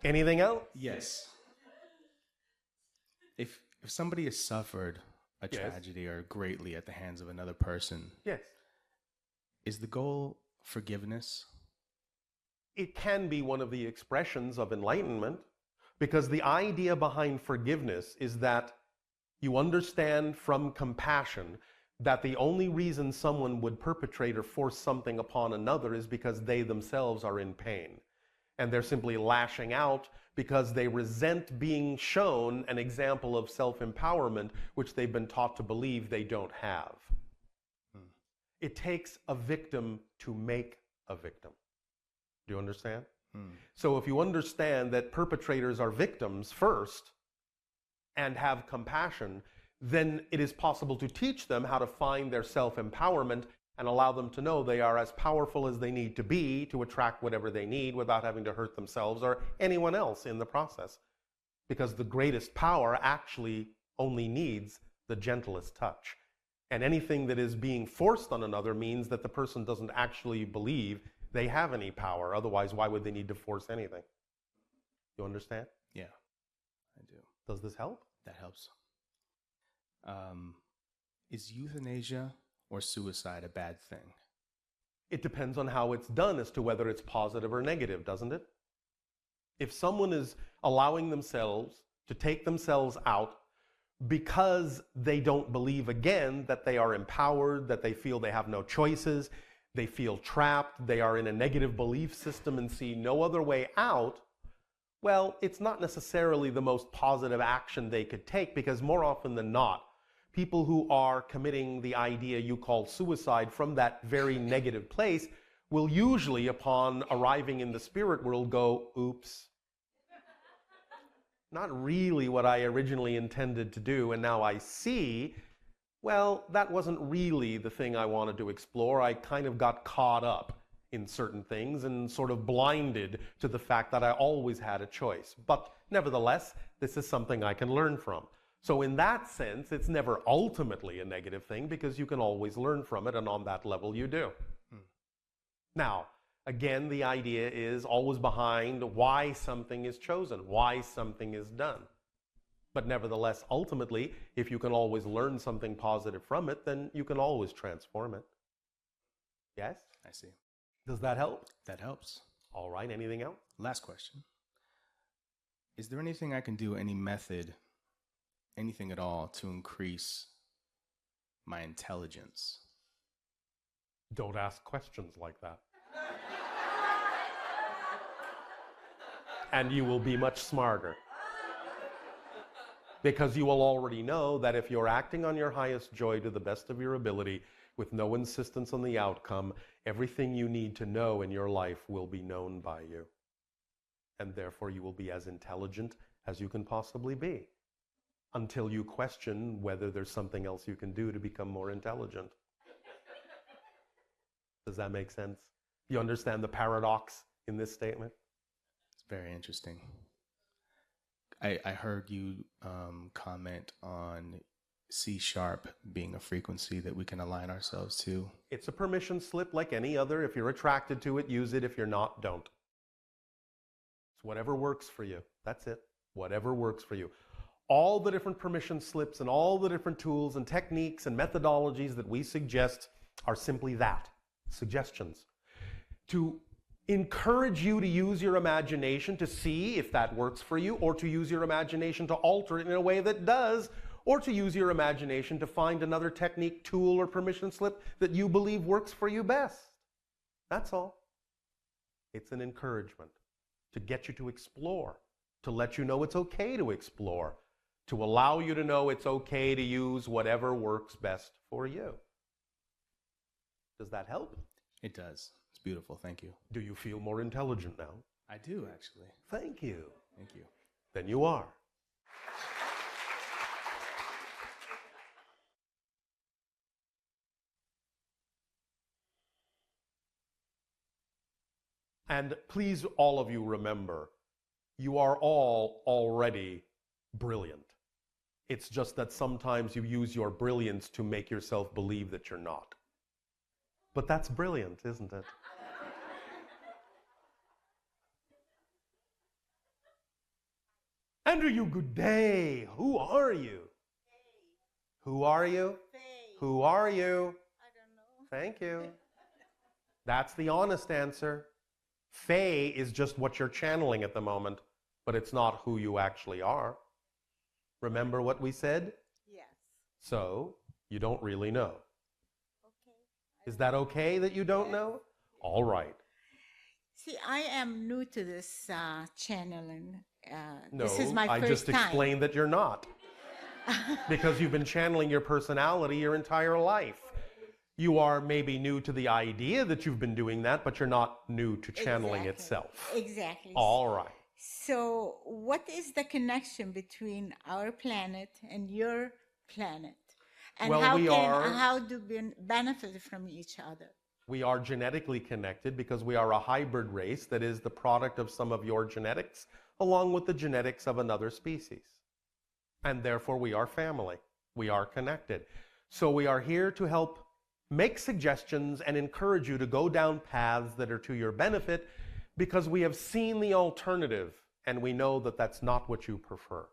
Anything else?
Yes. If somebody has suffered a tragedy or greatly at the hands of another person,
Yes.
is the goal forgiveness?
It can be one of the expressions of enlightenment, because the idea behind forgiveness is that you understand from compassion that the only reason someone would perpetrate or force something upon another is because they themselves are in pain. And they're simply lashing out because they resent being shown an example of self-empowerment which they've been taught to believe they don't have. It takes a victim to make a victim. Do you understand? So if you understand that perpetrators are victims first and have compassion, then it is possible to teach them how to find their self-empowerment and allow them to know they are as powerful as they need to be to attract whatever they need without having to hurt themselves or anyone else in the process. Because the greatest power actually only needs the gentlest touch. And anything that is being forced on another means that the person doesn't actually believe they have any power. Otherwise, why would they need to force anything? You understand?
Yeah, I do.
Does this help?
That helps. Is euthanasia or suicide a bad thing?
It depends on how it's done as to whether it's positive or negative, doesn't it? If someone is allowing themselves to take themselves out because they don't believe again that they are empowered, that they feel they have no choices, they feel trapped, they are in a negative belief system and see no other way out, well, it's not necessarily the most positive action they could take, because more often than not, people who are committing the idea you call suicide from that very negative place will usually, upon arriving in the spirit world, go, oops, not really what I originally intended to do, and now I see, well, that wasn't really the thing I wanted to explore. I kind of got caught up in certain things and sort of blinded to the fact that I always had a choice. But nevertheless, this is something I can learn from. So in that sense, it's never ultimately a negative thing, because you can always learn from it, and on that level you do. Now, again, the idea is always behind why something is chosen, why something is done. But nevertheless, ultimately, if you can always learn something positive from it, then you can always transform it. Yes?
I see.
Does that help?
That helps.
All right, anything else?
Last question. Is there anything I can do, any method, anything at all, to increase my intelligence?
Don't ask questions like that. And you will be much smarter. Because you will already know that if you're acting on your highest joy to the best of your ability, with no insistence on the outcome, everything you need to know in your life will be known by you. And therefore you will be as intelligent as you can possibly be, until you question whether there's something else you can do to become more intelligent. Does that make sense? You understand the paradox in this statement?
It's very interesting. I heard you comment on C# being a frequency that we can align ourselves to.
It's a permission slip like any other. If you're attracted to it, use it. If you're not, don't. It's whatever works for you. That's it. Whatever works for you. All the different permission slips and all the different tools and techniques and methodologies that we suggest are simply that, suggestions. To encourage you to use your imagination to see if that works for you, or to use your imagination to alter it in a way that does, or to use your imagination to find another technique, tool, or permission slip that you believe works for you best. That's all. It's an encouragement to get you to explore, to let you know it's okay to explore, to allow you to know it's okay to use whatever works best for you. Does that help?
It does. It's beautiful. Thank you.
Do you feel more intelligent now?
I do, actually.
Thank you.
Thank you.
Then you are. And please, all of you, remember, you are all already brilliant. It's just that sometimes you use your brilliance to make yourself believe that you're not. But that's brilliant, isn't it? Andrew, good day. Who are you? Faye. Who are you?
Faye.
Who are you?
I don't know.
Thank you. That's the honest answer. Faye is just what you're channeling at the moment, but it's not who you actually are. Remember what we said?
Yes.
So, you don't really know.
Okay.
Is that okay that you don't know? All right.
See, I am new to this channeling.
No,
this is my
I
first
just
time.
explained that you're not. Because you've been channeling your personality your entire life. You are maybe new to the idea that you've been doing that, but you're not new to channeling itself.
Exactly.
All right.
So, what is the connection between our planet and your planet? And
Well,
how do we benefit from each other?
We are genetically connected because we are a hybrid race that is the product of some of your genetics along with the genetics of another species. And therefore we are family. We are connected. So we are here to help make suggestions and encourage you to go down paths that are to your benefit, because we have seen the alternative and we know that that's not what you prefer.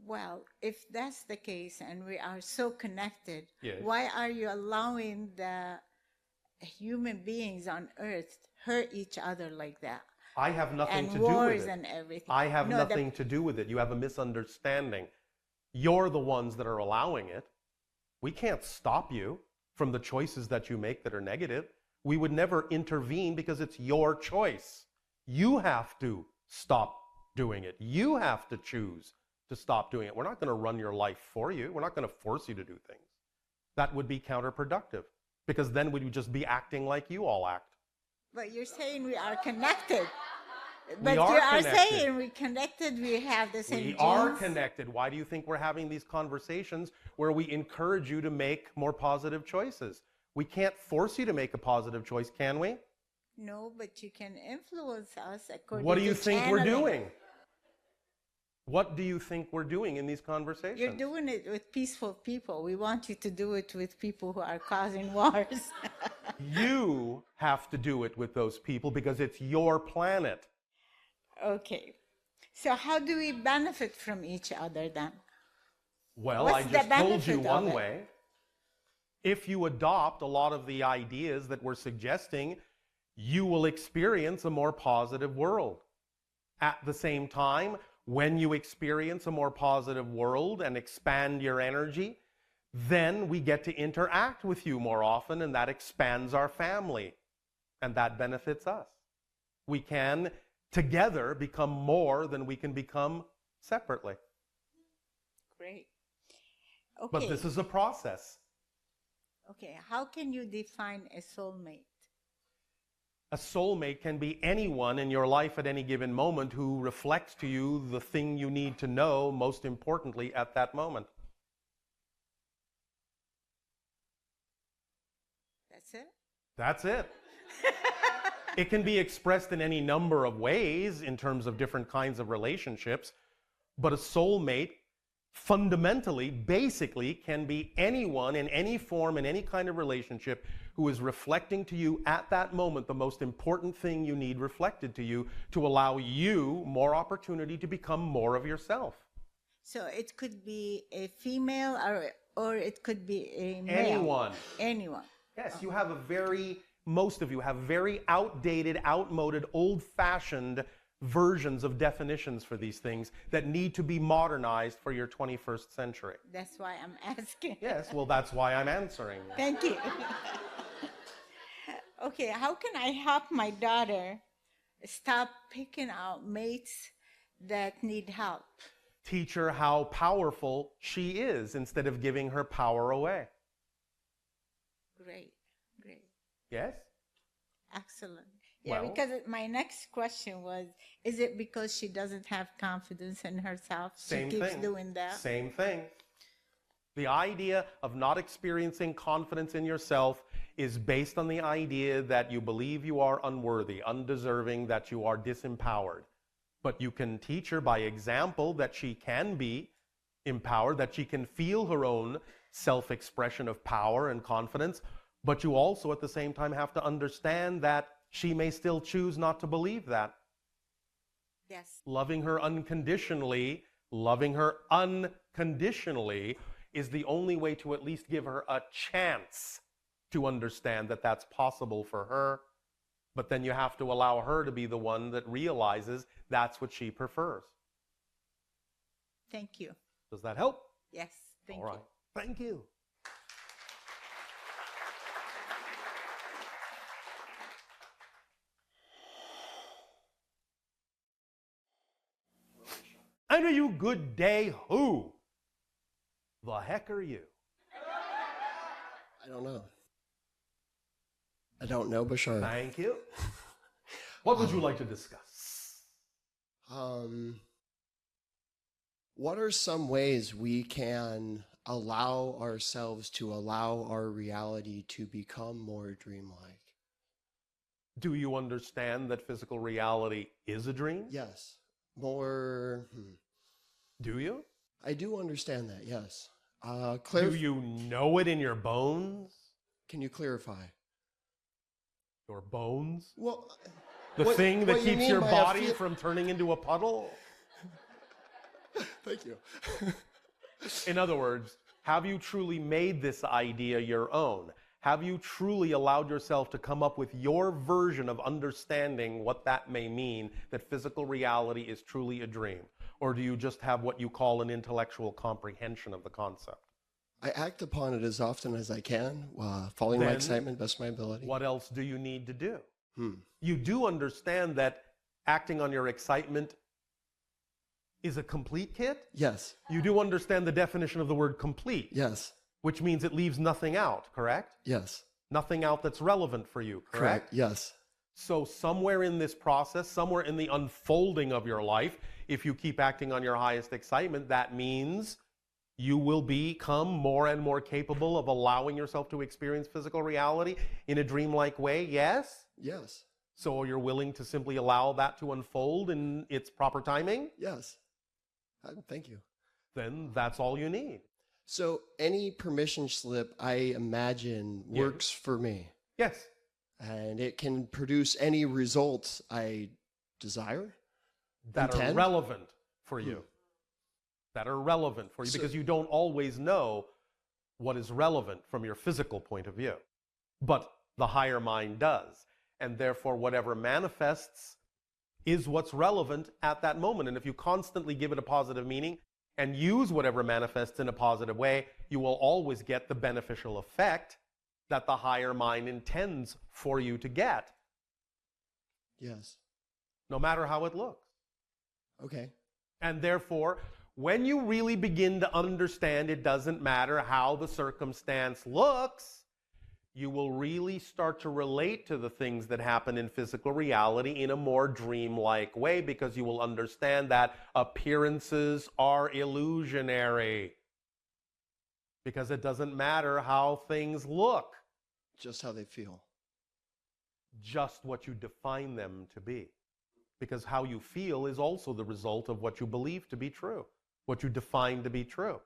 Well, if that's the case and we are so connected,
Yes.
why are you allowing the human beings on earth hurt each other like that?
I have nothing
And
to do
wars
with it.
and everything.
I have
No,
nothing to do with it. You have a misunderstanding. You're the ones that are allowing it. We can't stop you from the choices that you make that are negative. We would never intervene because it's your choice. You have to stop doing it. You have to choose to stop doing it. We're not going to run your life for you. We're not going to force you to do things. That would be counterproductive because then we would just be acting like you all act.
But you're saying we are connected.
We
But
are
you are
connected.
saying we're connected, we have the same
We
genes.
are connected. Why do you think we're having these conversations where we encourage you to make more positive choices? We can't force you to make a positive choice, can we?
No, but you can influence us according
What do you
to
think we're
channeling.
doing? What do you think we're doing in these conversations?
You're doing it with peaceful people. We want you to do it with people who are causing wars.
You have to do it with those people because it's your planet.
Okay. So how do we benefit from each other then?
Well,
What's
I
the
just told
benefit
you
of
one
it?
way. If you adopt a lot of the ideas that we're suggesting, you will experience a more positive world. At the same time, when you experience a more positive world and expand your energy, then we get to interact with you more often, and that expands our family, and that benefits us. We can together become more than we can become separately.
Great. Okay.
But this is a process.
Okay. How can you define a soulmate?
A soulmate can be anyone in your life at any given moment who reflects to you the thing you need to know most importantly at that moment.
That's it?
That's it. It can be expressed in any number of ways in terms of different kinds of relationships, but a soulmate fundamentally, basically, can be anyone in any form, in any kind of relationship who is reflecting to you at that moment the most important thing you need reflected to you to allow you more opportunity to become more of yourself.
So it could be a female or it could be a male.
Anyone.
Anyone.
Yes, you have most of you have very outdated, outmoded, old-fashioned versions of definitions for these things that need to be modernized for your 21st century.
That's why I'm asking.
Yes, well, that's why I'm answering.
Thank you. Okay, how can I help my daughter stop picking out mates that need help?
Teach her how powerful she is instead of giving her power away.
Great, great.
Yes?
Excellent. Yeah,
Well-
because my next question was, is it because she doesn't have confidence in herself?
Same
she keeps
thing.
doing that?
Same thing. The idea of not experiencing confidence in yourself is based on the idea that you believe you are unworthy, undeserving, that you are disempowered. But you can teach her by example that she can be empowered, that she can feel her own self-expression of power and confidence, but you also at the same time have to understand that she may still choose not to believe that.
Yes.
Loving her unconditionally is the only way to at least give her a chance to understand that that's possible for her. But then you have to allow her to be the one that realizes that's what she prefers.
Thank you.
Does that help?
Yes, thank
All right.
you.
Thank you. And are you good day who? The heck are you?
I don't know. I don't know, Bashar.
Thank you. What would you like to discuss?
What are some ways we can allow ourselves to allow our reality to become more dreamlike?
Do you understand that physical reality is a dream?
Yes. More.
Do you?
I do understand that, yes.
Do you know it in your bones?
Can you clarify?
Your bones?
Well,
The
what-
thing that
what you
keeps
mean
your
by a
body
feel-
from turning into a puddle?
Thank you.
In other words, have you truly made this idea your own? Have you truly allowed yourself to come up with your version of understanding what that may mean, that physical reality is truly a dream? Or do you just have what you call an intellectual comprehension of the concept?
I act upon it as often as I can, following my
Then
excitement, best of my ability.
What else do you need to do?
Hmm.
You do understand that acting on your excitement is a complete kit?
Yes.
You do understand the definition of the word complete,
Yes.
which means it leaves nothing out, correct?
Yes.
Nothing out that's relevant for you, correct?
Yes.
So somewhere in this process, somewhere in the unfolding of your life, if you keep acting on your highest excitement, that means you will become more and more capable of allowing yourself to experience physical reality in a dreamlike way, yes?
Yes.
So you're willing to simply allow that to unfold in its proper timing?
Yes. Thank you.
Then that's all you need.
So any permission slip, I imagine, works for me.
Yes.
And it can produce any results I desire?
That are
Intend?
relevant for you. That are relevant for you, because you don't always know what is relevant from your physical point of view. But the higher mind does. And therefore, whatever manifests is what's relevant at that moment. And if you constantly give it a positive meaning and use whatever manifests in a positive way, you will always get the beneficial effect that the higher mind intends for you to get,
Yes.
no matter how it looks.
Okay.
And therefore, when you really begin to understand it doesn't matter how the circumstance looks, you will really start to relate to the things that happen in physical reality in a more dreamlike way, because you will understand that appearances are illusionary. Because it doesn't matter how things look,
Just how they feel.
just what you define them to be. Because how you feel is also the result of what you believe to be true, what you define to be true.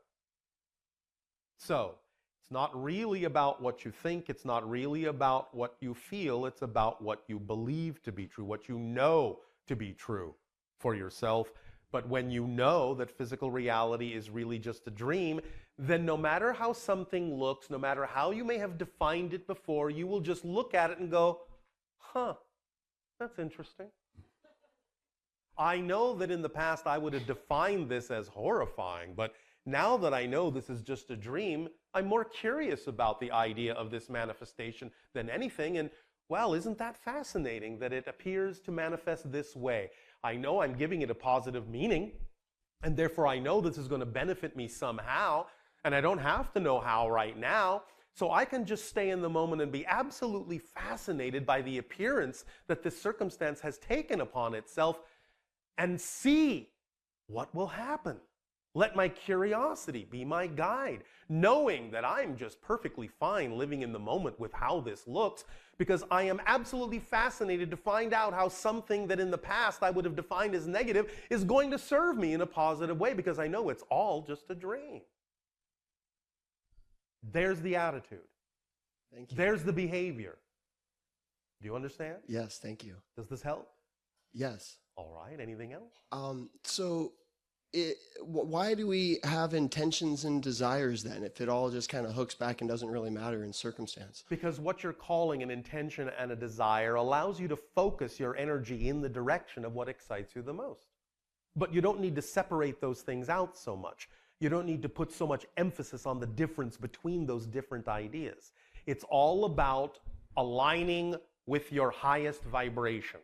So, it's not really about what you think, it's not really about what you feel, it's about what you believe to be true, what you know to be true for yourself. But when you know that physical reality is really just a dream, then no matter how something looks, no matter how you may have defined it before, you will just look at it and go, huh, that's interesting. I know that in the past I would have defined this as horrifying, but now that I know this is just a dream, I'm more curious about the idea of this manifestation than anything. And, well, isn't that fascinating that it appears to manifest this way? I know I'm giving it a positive meaning, and therefore I know this is going to benefit me somehow, and I don't have to know how right now. So I can just stay in the moment and be absolutely fascinated by the appearance that this circumstance has taken upon itself, and see what will happen. Let my curiosity be my guide, knowing that I'm just perfectly fine living in the moment with how this looks, because I am absolutely fascinated to find out how something that in the past I would have defined as negative is going to serve me in a positive way, because I know it's all just a dream. There's the attitude.
Thank you.
There's the behavior. Do you understand?
Yes, thank you.
Does this help?
Yes.
All right, anything else?
Why do we have intentions and desires then, if it all just kind of hooks back and doesn't really matter in circumstance?
Because what you're calling an intention and a desire allows you to focus your energy in the direction of what excites you the most. But you don't need to separate those things out so much. You don't need to put so much emphasis on the difference between those different ideas. It's all about aligning with your highest vibration.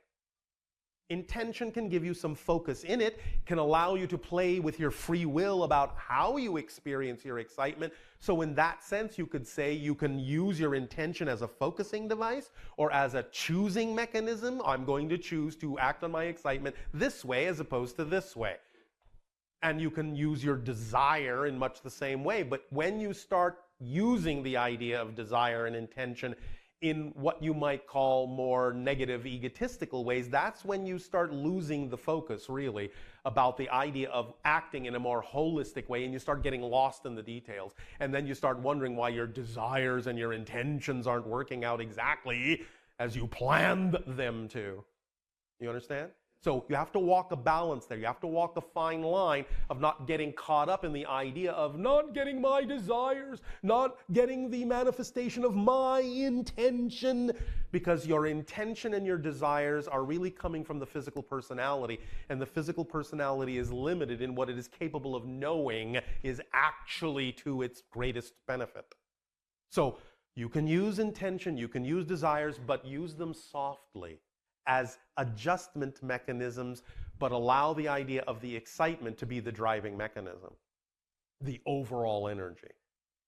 Intention can give you some focus in it, can allow you to play with your free will about how you experience your excitement. So in that sense, you could say you can use your intention as a focusing device or as a choosing mechanism. I'm going to choose to act on my excitement this way as opposed to this way. And you can use your desire in much the same way. But when you start using the idea of desire and intention in what you might call more negative, egotistical ways, that's when you start losing the focus, really, about the idea of acting in a more holistic way, and you start getting lost in the details. And then you start wondering why your desires and your intentions aren't working out exactly as you planned them to. You understand? So you have to walk a balance there. You have to walk a fine line of not getting caught up in the idea of not getting my desires, not getting the manifestation of my intention, because your intention and your desires are really coming from the physical personality, and the physical personality is limited in what it is capable of knowing is actually to its greatest benefit. So you can use intention, you can use desires, but use them softly as adjustment mechanisms, but allow the idea of the excitement to be the driving mechanism, the overall energy.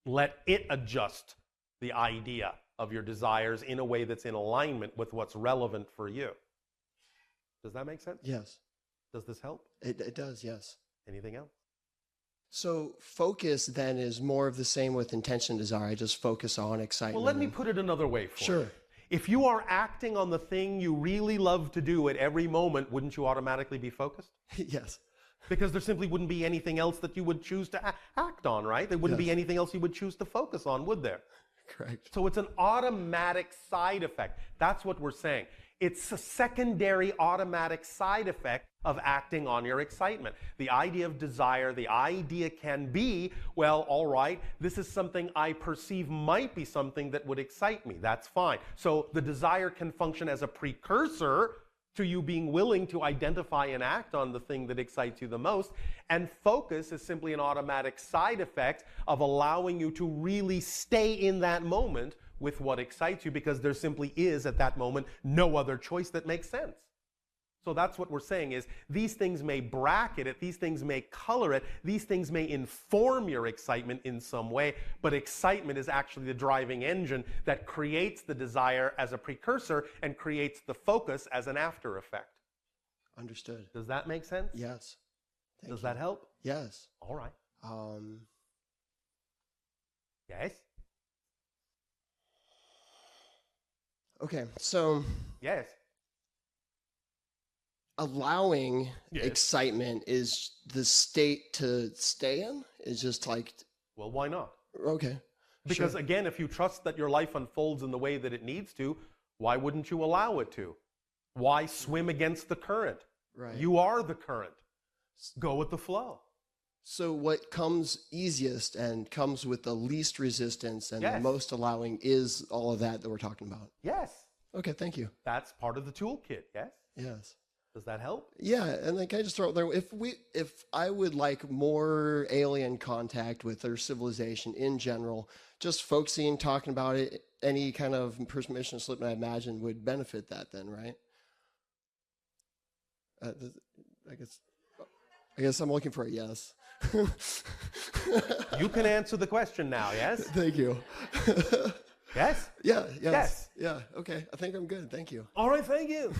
Let it adjust the idea of your desires in a way that's in alignment with what's relevant for you. Does that make sense?
Yes.
Does this help?
It does, yes.
Anything else?
So focus then is more of the same with intention desire. I just focus on excitement.
Well, let me put it another way for you.
Sure.
If you are acting on the thing you really love to do at every moment, wouldn't you automatically be focused?
Yes.
Because there simply wouldn't be anything else that you would choose to act on, right? There wouldn't be
Yes.
anything else you would choose to focus on, would there?
Correct.
So it's an automatic side effect. That's what we're saying. It's a secondary automatic side effect of acting on your excitement. The idea of desire, the idea can be, well, all right, this is something I perceive might be something that would excite me. That's fine. So the desire can function as a precursor to you being willing to identify and act on the thing that excites you the most. And focus is simply an automatic side effect of allowing you to really stay in that moment with what excites you, because there simply is at that moment no other choice that makes sense. So that's what we're saying is these things may bracket it, these things may color it, these things may inform your excitement in some way, but excitement is actually the driving engine that creates the desire as a precursor and creates the focus as an after effect.
Understood.
Does that make sense?
Yes. Thank
Does
you.
that help?
Yes.
All right. Yes?
Okay, so
Yes.
allowing
Yes.
excitement is the state to stay in? Is just like,
Well, why not?
okay.
Because
sure.
again, if you trust that your life unfolds in the way that it needs to, why wouldn't you allow it to? Why swim against the current?
Right.
You are the current. Go with the flow.
So what comes easiest and comes with the least resistance and the
Yes.
most allowing is all of that we're talking about.
Yes.
Okay, thank you.
That's part of the toolkit, yes?
Yes.
Does that help?
Yeah, and like I just throw it there. If I would like more alien contact with their civilization in general, just focusing, talking about it, any kind of permission slip I imagine would benefit that then, right? I guess I'm looking for a yes.
You can answer the question now, yes?
Thank you.
Yes?
Yeah, yes.
Yes.
Yeah, okay. I think I'm good. Thank you.
All right, thank you.